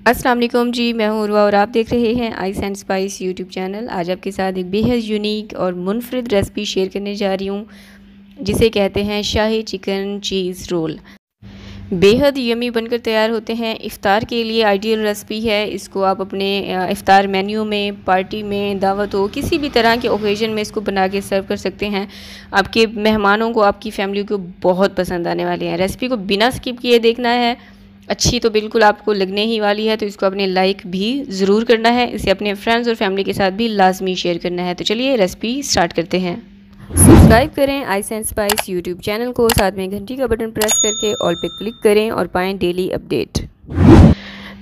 अस्सलाम वालेकुम जी, मैं हूँ उर्वा और आप देख रहे हैं ice and spice YouTube channel. आज आपके साथ एक बेहद यूनिक और मुनफरिद रेसिपी शेयर करने जा रही हूँ, जिसे कहते हैं शाही चिकन चीज़ रोल। बेहद यमी बनकर तैयार होते हैं। इफ़्तार के लिए आइडियल रेसिपी है। इसको आप अपने इफ़्तार मेन्यू में, पार्टी में, दावत हो, किसी भी तरह के ओकेजन में इसको बना के सर्व कर सकते हैं। आपके मेहमानों को, आपकी फैमिली को बहुत पसंद आने वाले हैं। रेसिपी को बिना स्किप किए देखना है, अच्छी तो बिल्कुल आपको लगने ही वाली है, तो इसको अपने लाइक भी ज़रूर करना है। इसे अपने फ्रेंड्स और फैमिली के साथ भी लाजमी शेयर करना है। तो चलिए रेसिपी स्टार्ट करते हैं। सब्सक्राइब करें ice and spice YouTube channel को, साथ में घंटी का बटन प्रेस करके ऑल पे क्लिक करें और पाएँ डेली अपडेट।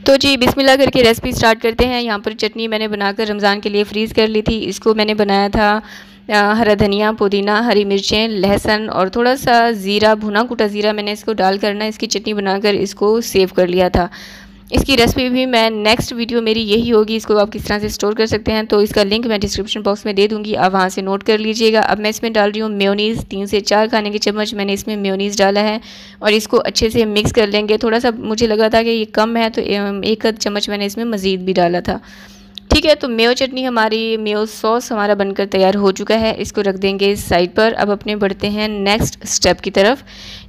तो जी बिस्मिल्लाह करके रेसिपी स्टार्ट करते हैं। यहाँ पर चटनी मैंने बनाकर रमज़ान के लिए फ्रीज़ कर ली थी। इसको मैंने बनाया था हरा धनिया, पुदीना, हरी मिर्चें, लहसुन और थोड़ा सा ज़ीरा, भुना कुटा ज़ीरा मैंने इसको डाल करना इसकी चटनी बनाकर इसको सेव कर लिया था। इसकी रेसिपी भी मैं नेक्स्ट वीडियो मेरी यही होगी, इसको आप किस तरह से स्टोर कर सकते हैं, तो इसका लिंक मैं डिस्क्रिप्शन बॉक्स में दे दूँगी, आप वहाँ से नोट कर लीजिएगा। अब मैं इसमें डाल रही हूँ मेयोनीज़। 3 से 4 खाने के चम्मच मैंने इसमें मेयोनीज़ डाला है और इसको अच्छे से मिक्स कर लेंगे। थोड़ा सा मुझे लगा था कि ये कम है, तो 1 आध चम्मच मैंने इसमें मज़ीद भी डाला था। ठीक है, तो मेयो चटनी हमारी, मेयो सॉस हमारा बनकर तैयार हो चुका है। इसको रख देंगे साइड पर। अब अपने बढ़ते हैं नेक्स्ट स्टेप की तरफ।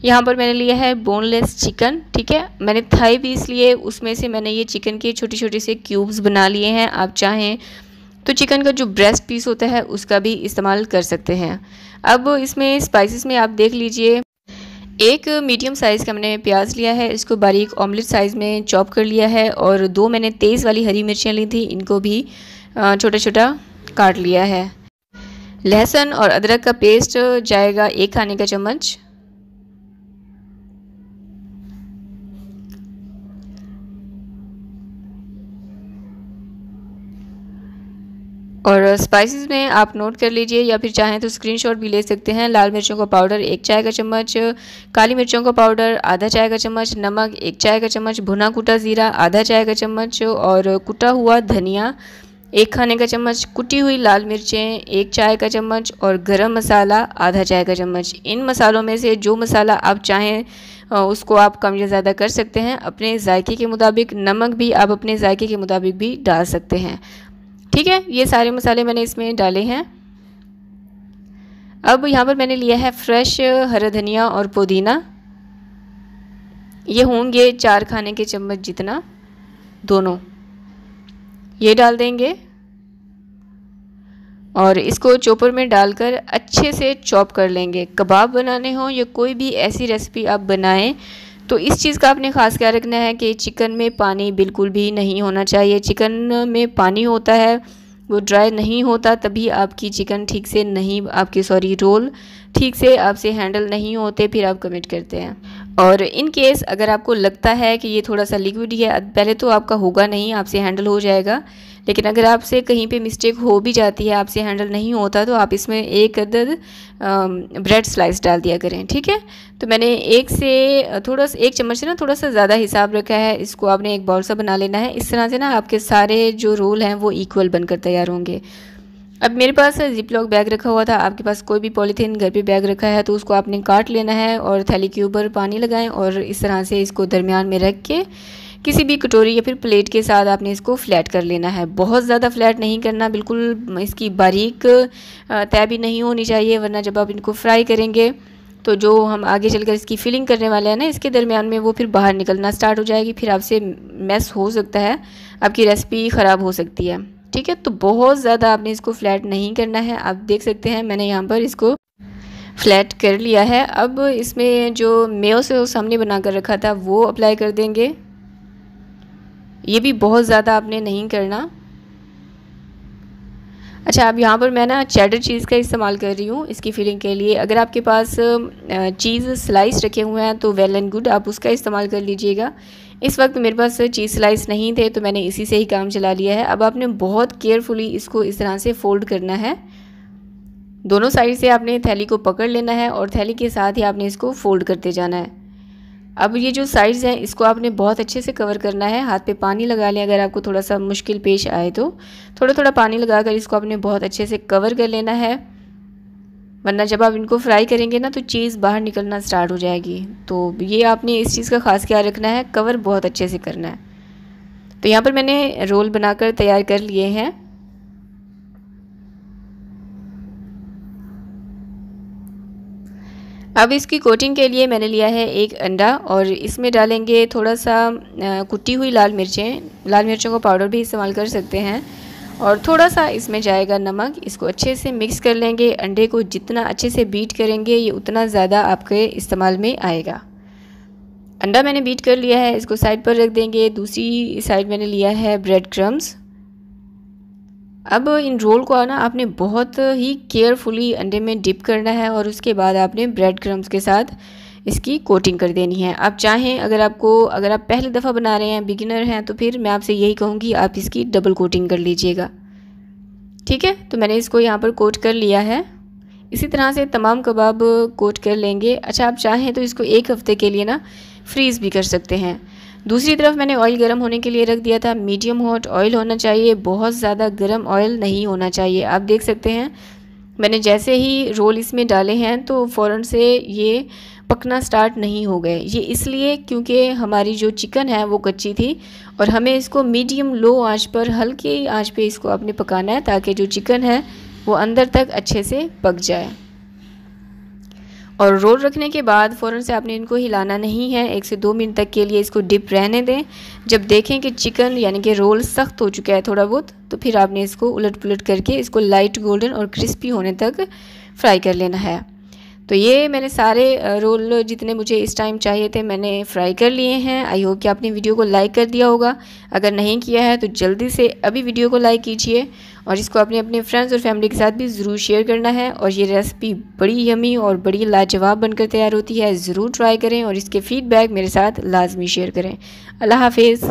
यहाँ पर मैंने लिया है बोनलेस चिकन। ठीक है, मैंने थाई पीस लिए, उसमें से मैंने ये चिकन के छोटे छोटे से क्यूब्स बना लिए हैं। आप चाहें तो चिकन का जो ब्रेस्ट पीस होता है उसका भी इस्तेमाल कर सकते हैं। अब इसमें स्पाइसेस में आप देख लीजिए, एक मीडियम साइज़ का मैंने प्याज लिया है, इसको बारीक ऑमलेट साइज़ में चॉप कर लिया है। और 2 मैंने तेज़ वाली हरी मिर्चियाँ ली थी, इनको भी छोटा छोटा काट लिया है। लहसुन और अदरक का पेस्ट जाएगा 1 खाने का चम्मच। और स्पाइसेस में आप नोट कर लीजिए या फिर चाहें तो स्क्रीनशॉट भी ले सकते हैं। लाल मिर्चों का पाउडर 1 चाय का चम्मच, काली मिर्चों का पाउडर आधा चाय का चम्मच, नमक 1 चाय का चम्मच, भुना कुटा ज़ीरा आधा चाय का चम्मच और कुटा हुआ धनिया 1 खाने का चम्मच, कुटी हुई लाल मिर्चें 1 चाय का चम्मच और गरम मसाला आधा चाय का चम्मच। इन मसालों में से जो मसाला आप चाहें उसको आप कम या ज़्यादा कर सकते हैं अपने जायके के मुताबिक। नमक भी आप अपने जायके के मुताबिक भी डाल सकते हैं। ठीक है, ये सारे मसाले मैंने इसमें डाले हैं। अब यहाँ पर मैंने लिया है फ्रेश हरा धनिया और पुदीना, ये होंगे 4 खाने के चम्मच जितना, दोनों ये डाल देंगे और इसको चॉपर में डालकर अच्छे से चॉप कर लेंगे। कबाब बनाने हो या कोई भी ऐसी रेसिपी आप बनाएं तो इस चीज़ का आपने ख़ास ख्याल रखना है कि चिकन में पानी बिल्कुल भी नहीं होना चाहिए। चिकन में पानी होता है, वो ड्राई नहीं होता, तभी आपकी चिकन ठीक से नहीं, आपके रोल ठीक से आपसे हैंडल नहीं होते, फिर आप कमिट करते हैं। और इन केस अगर आपको लगता है कि ये थोड़ा सा लिक्विड है, पहले तो आपका होगा नहीं, आपसे हैंडल हो जाएगा। लेकिन अगर आपसे कहीं पे मिस्टेक हो भी जाती है, आपसे हैंडल नहीं होता, तो आप इसमें 1 अदद ब्रेड स्लाइस डाल दिया करें। ठीक है, तो मैंने 1 चम्मच से ना थोड़ा सा ज़्यादा हिसाब रखा है। इसको आपने एक बाउल सा बना लेना है। इस तरह से ना आपके सारे जो रोल हैं वो इक्वल बनकर तैयार होंगे। अब मेरे पास जिपलॉक बैग रखा हुआ था, आपके पास कोई भी पॉलीथीन घर पे बैग रखा है तो उसको आपने काट लेना है और थैली के ऊपर पानी लगाएं और इस तरह से इसको दरमियान में रख के किसी भी कटोरी या फिर प्लेट के साथ आपने इसको फ्लैट कर लेना है। बहुत ज़्यादा फ्लैट नहीं करना, बिल्कुल इसकी बारीक तय भी नहीं होनी चाहिए, वरना जब आप इनको फ्राई करेंगे तो जो हम आगे चलकर इसकी फिलिंग करने वाले हैं ना, इसके दरमियान में वो फिर बाहर निकलना स्टार्ट हो जाएगी, फिर आपसे मैस हो सकता है, आपकी रेसिपी ख़राब हो सकती है। ठीक है, तो बहुत ज़्यादा आपने इसको फ्लैट नहीं करना है। आप देख सकते हैं मैंने यहाँ पर इसको फ्लैट कर लिया है। अब इसमें जो मेयो सॉस हमने बना कर रखा था वो अप्लाई कर देंगे। ये भी बहुत ज़्यादा आपने नहीं करना। अच्छा, अब यहाँ पर मैं ना चेडर चीज़ का इस्तेमाल कर रही हूँ इसकी फिलिंग के लिए। अगर आपके पास चीज़ स्लाइस रखे हुए हैं तो वेल एंड गुड, आप उसका इस्तेमाल कर लीजिएगा। इस वक्त मेरे पास चीज़ स्लाइस नहीं थे तो मैंने इसी से ही काम चला लिया है। अब आपने बहुत केयरफुली इसको इस तरह से फ़ोल्ड करना है। दोनों साइड से आपने थैली को पकड़ लेना है और थैली के साथ ही आपने इसको फ़ोल्ड करते जाना है। अब ये जो साइड्स हैं इसको आपने बहुत अच्छे से कवर करना है। हाथ पे पानी लगा लें, अगर आपको थोड़ा सा मुश्किल पेश आए तो थोड़ा थोड़ा पानी लगाकर इसको आपने बहुत अच्छे से कवर कर लेना है, वरना जब आप इनको फ्राई करेंगे ना तो चीज़ बाहर निकलना स्टार्ट हो जाएगी। तो ये आपने इस चीज़ का ख़ास ख्याल रखना है, कवर बहुत अच्छे से करना है। तो यहाँ पर मैंने रोल बनाकर तैयार कर लिए हैं। अब इसकी कोटिंग के लिए मैंने लिया है एक अंडा और इसमें डालेंगे थोड़ा सा कुटी हुई लाल मिर्चों का पाउडर भी इस्तेमाल कर सकते हैं, और थोड़ा सा इसमें जाएगा नमक। इसको अच्छे से मिक्स कर लेंगे। अंडे को जितना अच्छे से बीट करेंगे ये उतना ज़्यादा आपके इस्तेमाल में आएगा। अंडा मैंने बीट कर लिया है, इसको साइड पर रख देंगे। दूसरी साइड मैंने लिया है ब्रेड क्रम्स। अब इन रोल को ना आपने बहुत ही केयरफुली अंडे में डिप करना है और उसके बाद आपने ब्रेड क्रम्स के साथ इसकी कोटिंग कर देनी है। आप चाहें अगर आप पहली दफ़ा बना रहे हैं, बिगिनर हैं, तो फिर मैं आपसे यही कहूँगी आप इसकी डबल कोटिंग कर लीजिएगा। ठीक है, तो मैंने इसको यहाँ पर कोट कर लिया है। इसी तरह से तमाम कबाब कोट कर लेंगे। अच्छा, आप चाहें तो इसको एक हफ़्ते के लिए ना फ्रीज़ भी कर सकते हैं। दूसरी तरफ मैंने ऑयल गर्म होने के लिए रख दिया था। मीडियम हॉट ऑयल होना चाहिए, बहुत ज़्यादा गर्म ऑयल नहीं होना चाहिए। आप देख सकते हैं मैंने जैसे ही रोल इसमें डाले हैं तो फ़ौरन से ये पकना स्टार्ट नहीं हो गए। ये इसलिए क्योंकि हमारी जो चिकन है वो कच्ची थी और हमें इसको मीडियम लो आंच पर, हल्की आंच पे इसको आपने पकाना है ताकि जो चिकन है वो अंदर तक अच्छे से पक जाए। और रोल रखने के बाद फ़ौरन से आपने इनको हिलाना नहीं है। 1 से 2 मिनट तक के लिए इसको डिप रहने दें। जब देखें कि चिकन यानी कि रोल सख्त हो चुका है थोड़ा बहुत, तो फिर आपने इसको उलट पुलट करके इसको लाइट गोल्डन और क्रिस्पी होने तक फ्राई कर लेना है। तो ये मैंने सारे रोल जितने मुझे इस टाइम चाहिए थे मैंने फ्राई कर लिए हैं। आई होप कि आपने वीडियो को लाइक कर दिया होगा। अगर नहीं किया है तो जल्दी से अभी वीडियो को लाइक कीजिए और इसको अपने फ्रेंड्स और फैमिली के साथ भी ज़रूर शेयर करना है। और ये रेसिपी बड़ी यमी और बड़ी लाजवाब बनकर तैयार होती है। ज़रूर ट्राई करें और इसके फ़ीडबैक मेरे साथ लाजमी शेयर करें। अल्लाह हाफिज़।